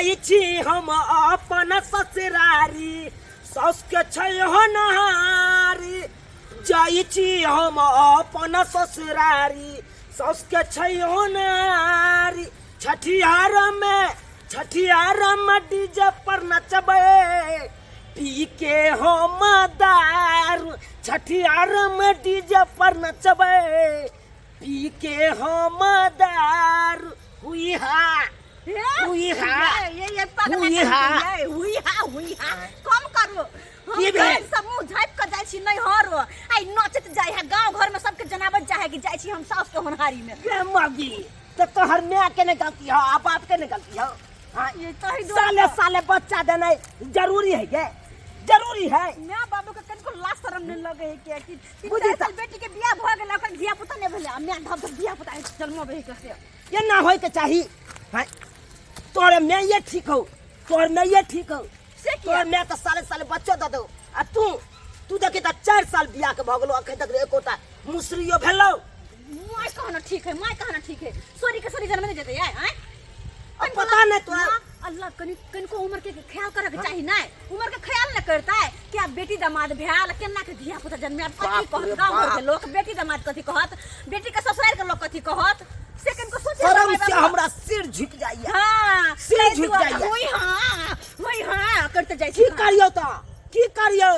जाई छी हम अपन ससुरारी सास के छै होनहारी जाई छी हम अपन ससुरारी सास के छै होनहारी छठियार में डीजे पर नचबे पी के हम दारू छठियार में डीजे पर नचबे पी के हम दारू हुई हा ये कम करो हम सब मुंह झाँप के जाय छी नहीं हरो आई नचत जाय है गांव घर में सबके जनावत जाय है कि जाय छी हम सास के होनहारी में ये मगी तो तोहर मैं के नहीं गलती हो आ बाप के नहीं गलती हो हां ये तो ही साले बच्चा देना जरूरी है ये जरूरी है मैं बाबू के कनको लाज शरम नहीं लगे है कि 3 साल बेटी के बियाह भ गेल ओकर धिया पुता नहीं भेले मैं धब बियाह पुता जन्म भई के से ये ना होय के चाहिए हां तोरे मैं ये ठीक हो तोर मैं ये ठीक हो से तोर मैं तो साले बच्चा दे दो आ तू देखे त 4 साल बियाह के भगलो अखै तक एकोटा मुसरियो भेलो माय कहना ठीक है सॉरी के सॉरी जन्म नहीं देते हैं अब पता नहीं तो अल्लाह कनको उम्र के ख्याल करे के चाहिए ना उम्र के ख्याल न करता है क्या बेटी दामाद भेल केना के धिया पुता जन्म कथि कहत गांव घर के लोग बेटी दामाद कथि कहत बेटी के ससुराल के लोग कथि कहत से कनको सोचे शर्म से हमरा सिर झुक जाइए हां सिर झुक जाइए वही हां करते जाय की करियो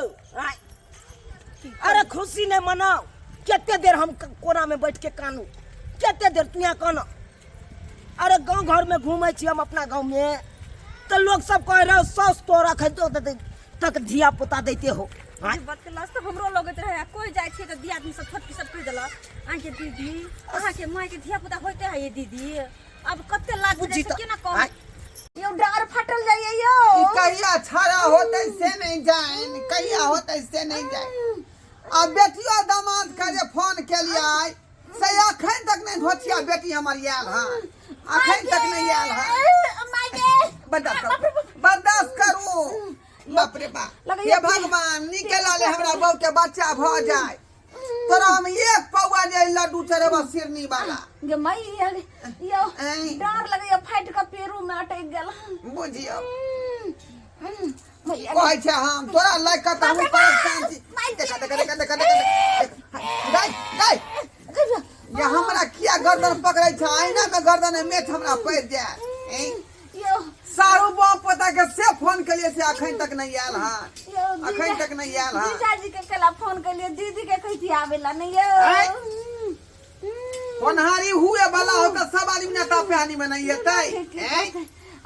अरे खुशी ने मनाओ कितने देर हम कोना में बैठ के कानू कितने देर तू यहाँ कानो अरे गांव घर में घूमे छी हम अपना गांव में तो लोग सब कह रहे सास तो रखे तो तक धिया पुता देते हो बात के लास्ट हमरो लगत रहे कोई जाय छै त दिया आदमी सब छोटकी सब कह देला आ के दीदी अहा के माय के धिया पुता होते है ये दीदी अब कत्ते लाज बुझी त केना कह यो डार फटल जाइए यो ई कहिया छाड़ा होतै से नहीं जाए कहिया होतै से नहीं जाए अब बेटियो दामाद का जे फोन के लिए से अखन तक नहीं धोतिया बेटी हमर आयल हां अखन तक नहीं आयल हां बर्दाश्त करू बाप रे बाप ये भगवान निकला ले हमरा बहू के बच्चा भ जाए तोरा हम एक पौवा जे लड्डू चढ़ेबा सिरनी वाला गे मई यो डर लगे फाइट का पेरू में अटक गेल बुझियो कहै छै हम तोरा लायक त हम परेशान छी देख ये हमरा किया गर्दन पकड़ै छै आईना में गर्दन में मेथ हमरा पड़ जाए सारू बाप पता के से फोन के लिए से अखन तक नहीं आयल हां अखन तक नहीं आयल हां जीजाजी के कला फोन के लिए दीदी के कहिती आवेला नहीं यो होनहारी हुए वाला हो त सब आदमी ने तापहानी में नहीं हेतै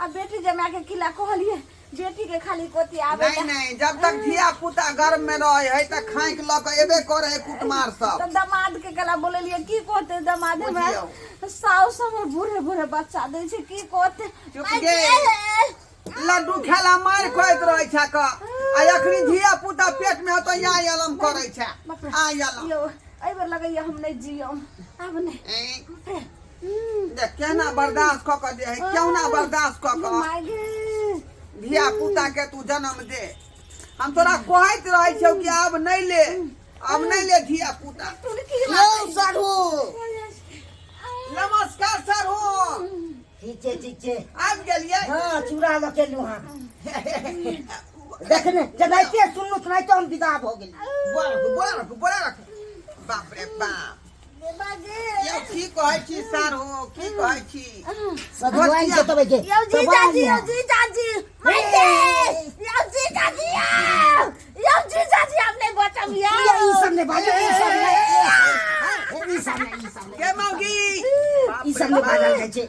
अब बेटी जमा के खिला कहलिए बेटी के खाली कोती आवे नहीं जब तक धिया पुता घर में रहे है त खाइक ल के एबे करे है कुटमार सब तो दामाद के कला बोललिए की कहते दामाद में साउस हमर बूढ़े बच्चा दे छै की कहते चुप गे लड्डू खेला मार कहत रहे छ क आ अखनी धिया पुता पेट में होतो यहाँ अलम करे छ आ अलम यो एई बेर लगैया हम नहीं जियम अब नहीं देख केना बर्दाश्त क के दे है क्यों ना बर्दाश्त क के धिया पुता के तू जन्म दे हम तोरा कहत रहे छौ कि अब नहीं ले धिया पुता सारू नमस्कार सर हो ठीक छे आब गेलिए हां चूड़ा ल के लू हां देखने जनाइते सुननु सुनाई तो हम विदा हो गेल बोला रख बाप रे बाप ये की कहै छी सर हो की कहै छी सदवाई के तबे के यो जीजाजी माइके यो जीजाजी आपने बचम या ई सब ने बाजो ई सब ने के मौगी ई सब ने बाजल जाय छै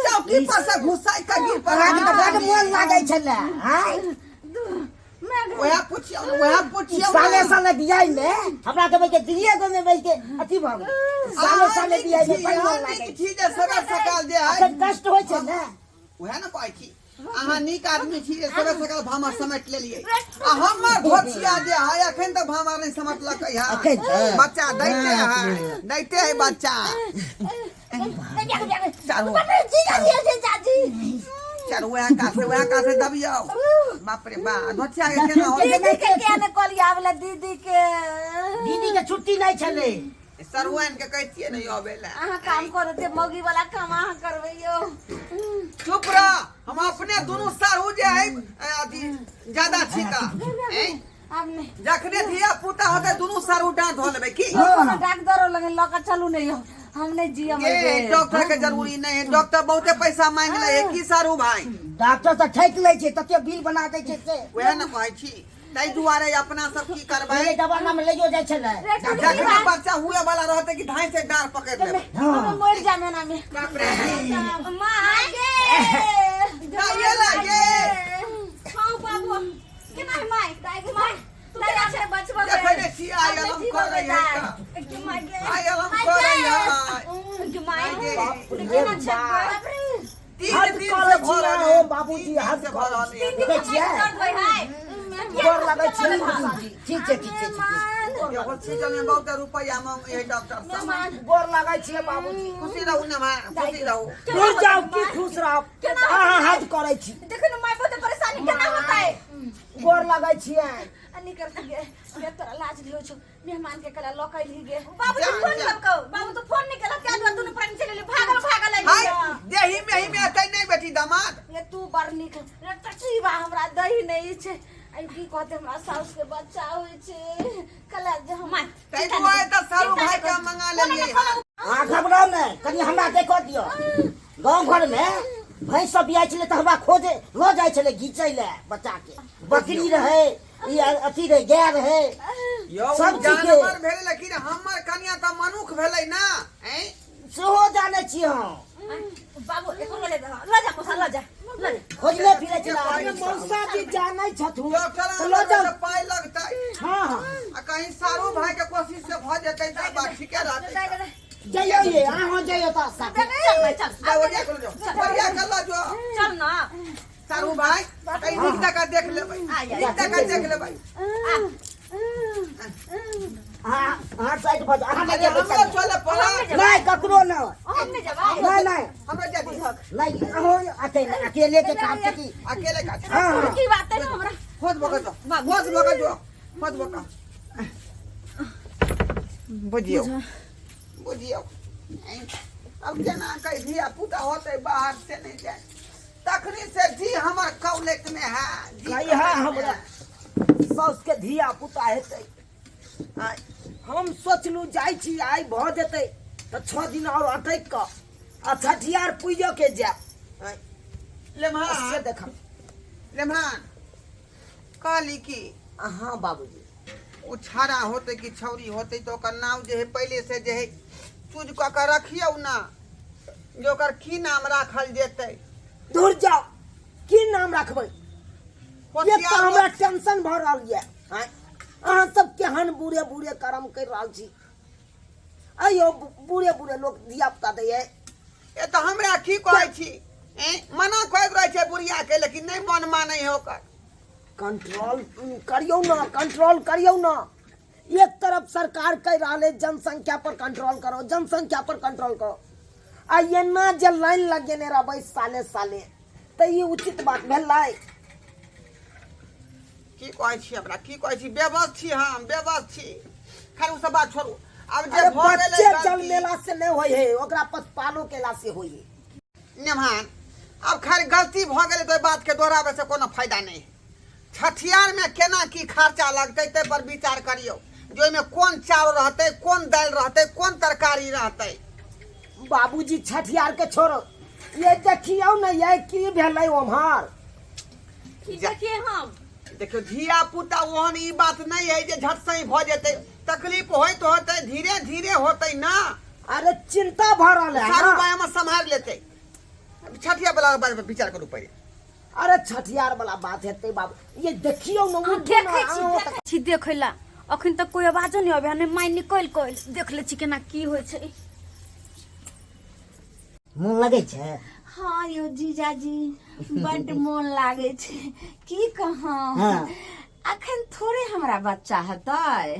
चौकी पर से घुसाई का गिर पर आगे त बड मोन लागै छले हां वहा पूछियो साले बियाह में हमरा के के दिए गो में बैठ के अथी भ गेल साले बियाह में पैसा लागे छी जे सबर सकाल जे है कष्ट होय छै ने वह ना कहै छी अहाँ नीक आदमी छी जे सबर सकाल भामा समेट लेलिए आ हमर भोछिया जे है अखन त भामा नहीं समटलक है बच्चा दैते है बच्चा चलो वह का से दबियो बाप रे बा धोतिया के केना हो दीदी के केने कहलिया वाला दीदी के छुट्टी नहीं छले सरवन के कहतिए नहीं आवेला अहाँ काम करो ते मौगी वाला काम अहाँ करबैयो चुप रह, हम अपने दोनों सारू जे है अथी ज्यादा छिका अब नहीं जखने धिया पुता होते दोनों सारू डांट हो लेबे की डॉक्टर लगे लगा चलू नहीं हो हम नहीं जी हम ये डॉक्टर के जरूरी नहीं है, डॉक्टर बहुते पैसा मांग ले है की सारू भाई डॉक्टर तो ठेक ले छे तते बिल बना दे छे से वह न कहै छी ताहि दुआरे अपना सब की करबै पहले जमाना में ले जो जाय छले जखने बच्चा हुए वाला रहते कि धाई से डार पकड़ लेबे हम मर जामे ना में बाप रे मागे ना ये लागे हां बाबू केना माय दाई माय तू तेरा से बचबा देखै छी आय अलम कर रही है कि मागे आय अलम कर रही है कि मागे ये बाप रे तीन दिन करे से भर हो बाबूजी हाथ भर देखे छियै गोर लगे छियै बाबूजी ठीक छै ये हॉस्पिटल में बहुत रुपया मांग है डॉक्टर साहब गोर लगे छियै बाबूजी खुशी रहू ना मां खुशी रहू दूर जाओ की खुश रहो अहाँ हाथ करे छी देखो ना माय बहुत परेशानी केना होता है गोर लगे छियै अनि करके गे तोरा लाज लियो छो मेहमान के कला लोकल ही गे बाबू तो फोन कर को बाबू तो फोन नहीं केला क्या दुआ तूने प्राण चले भागल हाय देही में कहीं नहीं बेटी दामाद ये तू बड़ निक रे टटी बा हमरा दही नहीं छे आई की कहते हमरा साउस के बच्चा होय छे कला जे हम तै दुआरे त सारू भाई के मंगा लेलिए हां घबराओ नहीं कनी हमरा देखो दियो गांव घर में भैंस सब बियाइ छले त हमरा खोजे लो जाय छले घीचै ले बच्चा के बकरी रहे ये अथी रहे गाय रहे यो सब जानवर भेले लेकिन हमर कन्या त मनुख भेलै ना हैं सेहो जाने छी हम बाबू एको ले जा कोसा ले जा खोजले फिरे छला मौसा जी जानै छथु डॉक्टर लो जाओ पाई लगतै हां हां आ कहीं सारू भाई के कोशिश से भ जेतै त बात ठीके रहतै जइयो ये अहाँ जइयो त साथे चल बढ़िया कर लो बढ़िया कर लो जो चल ना सारू भाई कहीं निकटा का देख लेबै निकटा का देख लेबै हां साइड भज अहाँ नहीं हम जेबै चले पड़ा नहीं ककरो न हम नहीं जबा नहीं हमरा जाती नहीं अहो अकेले के काम छै की अकेले का हां की बात है हमरा खोज बका जो खोज बका बुझियो अब जेना कहीं धिया पुता होते बाहर से नहीं जाए तखनी से जी हमर कौलेट में है कहिया हमरा सौस के धिया पुता हेतै आइ हम सोचलू जाय छी आइ भ जेतै त 6 दिन और अटैक क आ छठियार पूजो के जाय लेम्हान से देखा लेम्हान कहली की हां बाबूजी वो छाड़ा होते कि छौरी होते तो ओकर नाम जे है पहले से जे है चूज क के रखियो ना जो ओकर की नाम राखल जेतै दूर जाओ की नाम रखबै ये तो हमरा टेंशन भ रहल ये अहाँ सब केहन बूढ़े बूढ़े कर्म कर रहल छी अयो बूढ़े बूढ़े लोग धिया पुता दै है ए तो हमरा की कहै छी मना कहैत रहे छै बुढ़िया के लेकिन नहीं मन मानै है ओकर कंट्रोल करियो ना एक तरफ सरकार कह रहा है जनसंख्या पर कंट्रोल करो आ ये ना जे लाइन लगेने रहबै साले त ये उचित बात भेलै की कहै छी हमरा की कहै छी बेबस छी हम बेबस छी खैर उ सब बात छोड़ू अब जे अरे भ गेलै बच्चे गलती जन्मेला से नहीं होय है ओकरा पछपालो केला से होय है नेमान अब खैर गलती भ गेलै तो बात के दोहराबे से कोनो फायदा नहीं छठियार में केना की खर्चा लगतै ते पर विचार करियो जो में कोन चावल रहतै कोन दाल रहतै कोन तरकारी रहतै बाबूजी छठियार के छोड़ो ये देखियो ना ये की भेलै ओम्हर की देखिए हम देखियो धिया पुता ओहन ई बात नहीं है जे झट से भ जेतै तकलीफ होइत होतै धीरे धीरे होतै ना अरे चिंता भ रहल है सारू ना। भाई में संभाल लेतै छठिया वाला बारे में विचार करू पड़े अरे छठियार वाला बात हेतै बाबू ये देखियो ना देखै छी देखैला अखन तक कोई आवाजो नहीं आबे ने माय निकल कइल देख ले छी केना की होय छै मन लगे छै हाँ यो जीजाजी बड मोन लागे छै की कहाँ हाँ। अखन थोड़े हमरा बच्चा हेतै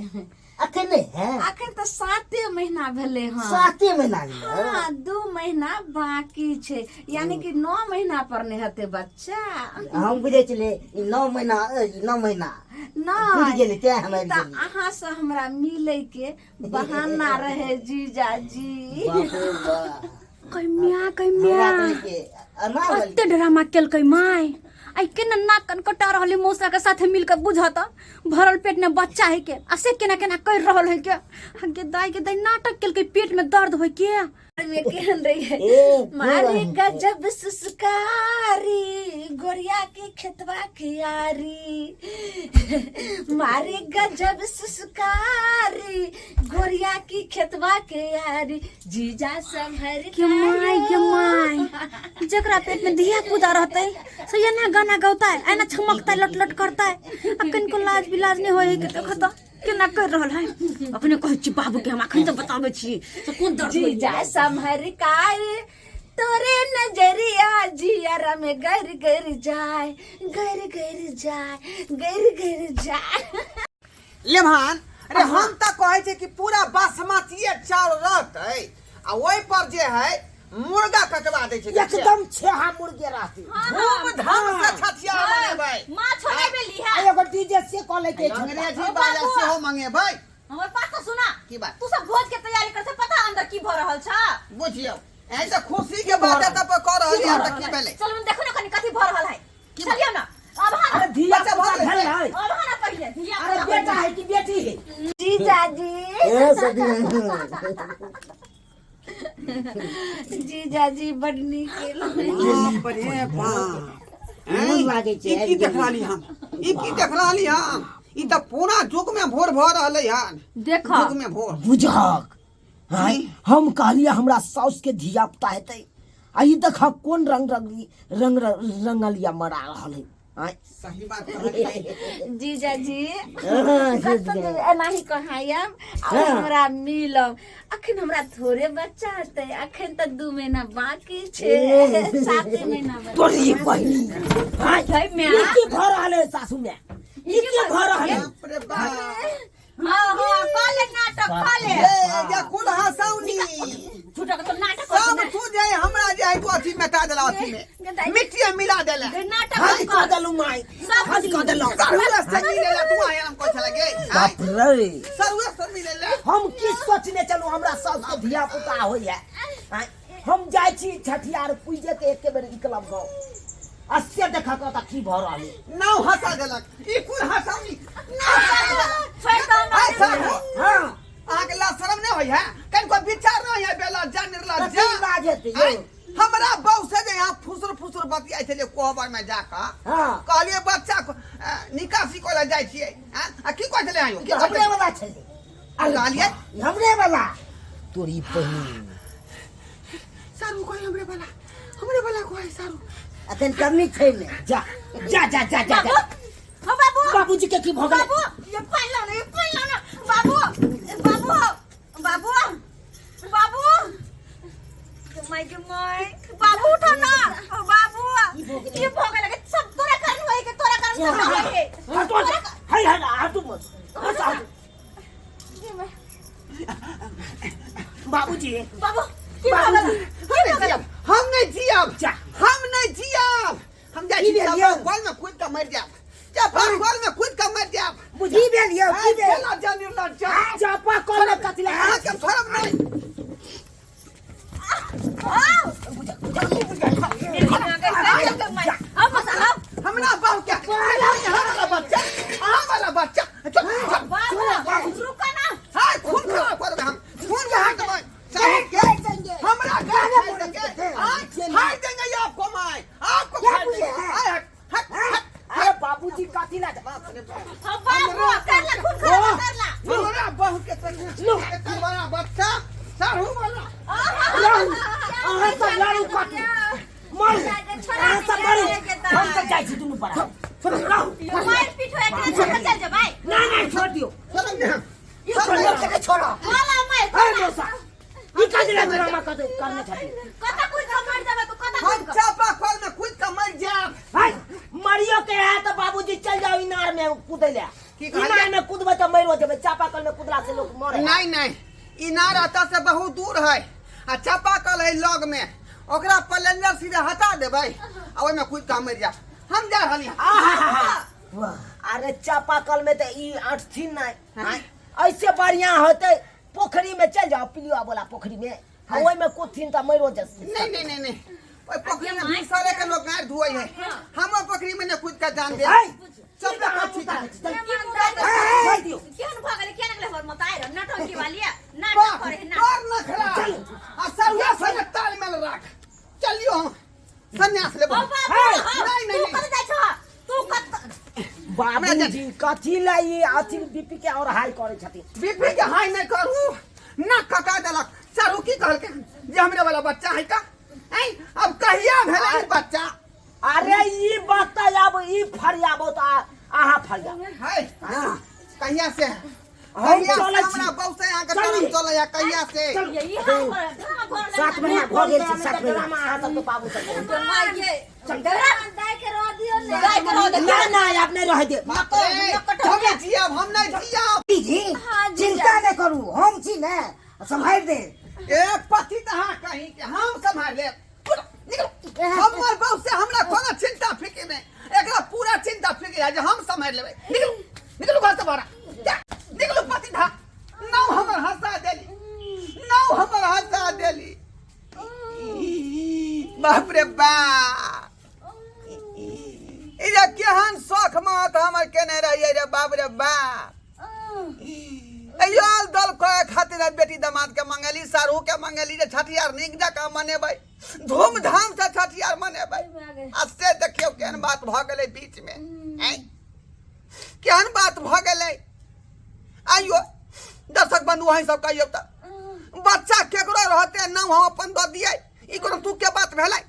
अखन नहीं है अखन तो 7 महीना भेले हाँ 7 महीना भेलै हाँ 2 महीना बाकी छै यानी कि 9 महीना पर नहीं हेतै बच्चा हम बुझे छले 9 महीना बुझ गेलै ते हमरा तो अहाँ से हमरा मिले के बहाना रहे जीजाजी बाप रे बाप कई म्या अत्ते ड्रामा केलकै माय आई केना नाक कन कटा रहली मौसा के साथे मिलकर बुझत भरल पेट में बच्चा है के आ से केना केना कर रहल है के हगे दाई के दाई नाटक केलकै पेट में दर्द होय के में केहन रही है मारे गजब सुस्कारी गोरिया के खेतवा की यारी मारे गजब सुस्कारी गोरिया की खेतवा के यारी जीजा संभर के माय जकरा पेट में धिया पुता रहते से ये ना गाना गाता है ऐना छमकता है लट लट करता है अकन को लाज बिलाज नहीं होए के देखो तो केना कर रहल है अपने कहै छी बाबू के हम अखन तो बताबै छी से कोन दर्द होई जा संभर काय तोरे नजरिया जियारा में गर गर जाए गर गर जाए गर गर जाए लेभान अरे हम त कहै छै कि पूरा बासमती चाउर रहतै आ ओइ पर जे है मुर्गा कटवा दै छै एकदम छेहा मुर्गे रहती धूम धाम से छठिया मनेबै मां छोड़े बेली है एगो डीजे से कॉल लेके अंग्रेजी बाजा से हो मंगेबै हमर पास तो सुना की बात तू सब भोज के तैयारी करते पता अंदर की भ रहल छ बुझियौ ऐसे खुशी के बात त पर कर रहल है त की भेलै चल हम देखो ना कनी कथि भ रहल है चलियो ना अब अरे धिया पुता भेल है अब ना पहिले धिया अरे बेटा है कि बेटी है जीजा जी ए सदी जीजा जी बड़ नीक बाप रे बाप लागे छै ई की देख रहली हम ई की देख रहली हम ई त पूरा जुग में भोर भ रहलै हन देखो जुग में भोर बुझक हाय हम कहलिए हमरा साउस के धिया पुता हेतै आ ई देख कोन रंग रंगलिया मरा रहल है हाय सही बात कहलिए जीजा जी एनाही कहायम हमरा मिलब अखन हमरा थोड़े बच्चा हते अखन त 2 महीना बाकी छे 7 महीना तोरी बहिनी हाय भाई मैं ई की घर रहले सासू में ई की घर रहले बाप रे बाप हां काले नाटक काले ये कुल हंसौनी झूठा तो नाटक सब तू जे हमरा जे है तू अथी मेटा देला अथी में मिट्टी मिला देला नाटक हाय का दलु माई सब हाय का दलु सर्वे सही लेला तू आया हमको अच्छा लगे बाप रे सर्वे सही लेला हम की सोचने चलू हमरा साउस के धिया पुता होइए हाय हम जाय छी छठियार पूजे के एके बेर निकलब गाँव अस्से देखा का की भ रहल नाव हंसा देलक ई कुल हंसौनी छोड़ दो ना हां आगे ला शर्म नहीं होई है कन को विचार नहीं है बेला जानरला कथी जा बाजत हमरा बहु से जे यहाँ फुसुर फुसुर बतियाइ छले कोहबर में जाका हां कहलिए बच्चा को निकासी कोला जाय छियै आ की कहै छले आयो की हमरे वाला छै कहलिए हमरे वाला तोरी बहिन सारू कोई हमरे वाला कोई सारू अखन करनी छै ने जा जा जा जा जा हो बाबू बाबूजी के की भ गेल बाबू ये पाइला ना बाबू बाबू बाबू बाबू माय बाबू उठो ना ओ बाबू ये भोग लगे सब तोरा कारण होई के तोरा कारण सब होई के हटो हाय हाय हटो मत बाबूजी बाबू की भोग हम नहीं जियब जा हम नहीं जियब हम जाय छी गोल में कूद के मर जाब चापा कॉल में कूद के मर जाब बुझी भेलियो की दे चला जानरला जा चापा कॉल में कतले आ के फरम नहीं हमरा बाप के हमारा बच्चा हमारा बच्चा रुको ना हां खून खराब कर हम खून के हाथ में चाहे के हमरा गाने के हाय देंगे ये आपको माय आपको हाय अरे बाबूजी काती ना बाप रे बाप बाबू कर ला खून खराब कर ला हमरा बहुत के इतना बड़ा बच्चा सारू वाला अहाँ सब लारू काटी मार अहाँ सब मारू हम तो जाय छी दुनु पड़ा छोड़ दो मार पीठ होए के छोड़ चल जा भाई नहीं छोड़ दियो ये ये के छोड़ो वाला मैं अरे मौसा ई का दिला ड्रामा करने छथि कथा कुछ का मर जाबे तो कथा हम चापा कॉल में कूद के मर जाब हाय मरियो के है तो बाबूजी चल जाओ इनार में कूदेला की इनार में कूदबे तो मरियो जेबे चापाकल में कूदला से लोग मरे नहीं नहीं इनार आता से बहुत दूर है आ चापा कल है लग में ओकरा पलेंजर सीधे हटा देबै आ ओइ में कूद के मर जाब हम जा रहली अरे चापाकल में तो ई अठथिन नहीं ऐसे बढ़िया होते पोखरी में चल जाओ पिलिया बोला पोखरी में आ ओइ में कुथिन त मरो जसी नहीं नहीं नहीं नहीं ओए पोखरी में घुसले के लोग गाड़ धुआई है हम पोखरी में ने कूद का जान दे चुप रह ठीक है केहन भ गेलै केहन गेलै हमर मताइ र नटंकी वाली नाटक करे है और न खड़ा आ सरुआ से ताल में रख चलियो हम सन्यास ले नहीं नहीं तू कत जाइ छ तू कत बाबूजी कथी लाई अथी बीपी के और हाई करे छथिन बीपी के हाई नहीं करू ना कटा देलक चारू की कहल के जे हमरे वाला बच्चा है का हैं अब कहिया भेलै बच्चा अरे ई बात अब ई फरियाबो त आहा फरिया है कहिया से हम कहिया चलै से हमरा बहु से यहां के तरफ चले या कहिया से यही हाल पर 7 महीना भ गेल छै 7 महीना आहा सब तो बाबू सब ये चंदरा दाई के रो दियो ने दाई के रो दे ना ना आप नहीं रह दे हम जिया हम नहीं जिया जी चिंता नहीं करू हम छी ने संभाल दे ए पति तहा कहीं के हम संभाल ले निकल हमर बहु से हमरा कोनो चिंता फिक्र नहीं एकरा पूरा चिंता फिक्र है जे हम संभाल लेबै निकल निकल घर से बाहर निकलो पति था नौ हमर हंसा देली नौ हमर हंसा देली बाप रे बाप इजे केहन शौक मत हमर केने रहिए रे बाप रे बाप अयोल दल को खातिर बेटी दामाद के मंगली सारू के मंगली जे छठियार निक जका मनेबै धूमधाम से छठियार मनेबै असे देखियो केहन बात भ गेलै बीच में हैं केहन बात भ गेलै आइयो दर्शक बंधु है सब कहियो त बच्चा केकरो रहते न हम अपन द दियै ई कोनो तू के बात भेलै